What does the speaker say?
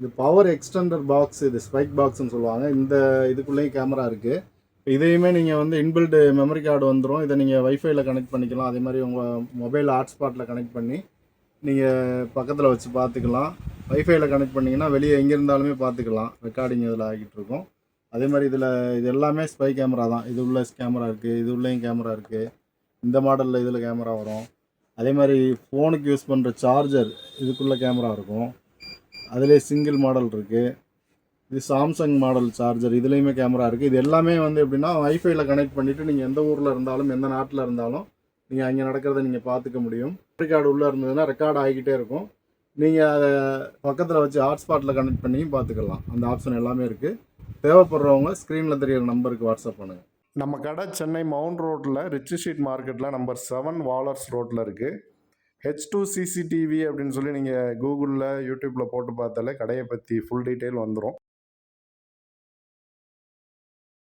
இது power extender box, இது spike பாக்ஸ்ன்னு சொல்லுவாங்க. இந்த இதுக்குள்ளேயும் கேமரா இருக்குது. இதையுமே நீங்கள் வந்து இன்பில்டு மெமரி கார்டு வந்துடும். இதை நீங்கள் வைஃபைல கனெக்ட் பண்ணிக்கலாம். அதே மாதிரி உங்கள் மொபைல் ஹாட்ஸ்பாட்டில் கனெக்ட் பண்ணி நீங்கள் பக்கத்தில் வச்சு பார்த்துக்கலாம். வைஃபைல கனெக்ட் பண்ணிங்கன்னா வெளியே எங்கே இருந்தாலுமே பார்த்துக்கலாம். ரெக்கார்டிங் இதில் ஆகிட்டு இருக்கும். அதே மாதிரி இது எல்லாமே ஸ்பை கேமரா தான். இது உள்ள கேமரா இருக்குது, இது உள்ளேயும் கேமரா இருக்குது. இந்த மாடலில் இதில் கேமரா வரும். அதே மாதிரி ஃபோனுக்கு யூஸ் பண்ணுற சார்ஜர் இதுக்குள்ளே கேமரா இருக்கும். அதிலே சிங்கிள் மாடல் இருக்குது. இது சாம்சங் மாடல் சார்ஜர், இதுலேயுமே கேமரா இருக்குது. இது எல்லாமே வந்து எப்படின்னா வைஃபைல கனெக்ட் பண்ணிவிட்டு நீங்கள் எந்த ஊரில் இருந்தாலும் எந்த நாட்டில் இருந்தாலும் நீங்கள் அங்கே நடக்கிறத நீங்கள் பார்த்துக்க முடியும். ரெக்கார்டு உள்ளே இருந்ததுன்னா ரெக்கார்டு ஆகிக்கிட்டே இருக்கும். நீங்கள் அதை பக்கத்தில் வச்சு ஹாட்ஸ்பாட்டில் கனெக்ட் பண்ணியும் பார்த்துக்கலாம். அந்த ஆப்ஷன் எல்லாமே இருக்குது. தேவைப்படுறவங்க ஸ்க்ரீனில் தெரியிற நம்பருக்கு வாட்ஸ்அப் பண்ணுங்கள். நம்ம கடை சென்னை மவுண்ட் ரோட்டில் ரிச் ஸ்ட்ரீட் மார்க்கெட்டில் நம்பர் 7 வாலர்ஸ் ரோட்டில் இருக்குது. H2 CCTV அப்படின்னு சொல்லி நீங்கள் கூகுளில் யூடியூப்பில் போட்டு பார்த்தாலே கடையை பற்றி ஃபுல் டீட்டெயில் வந்துடும்.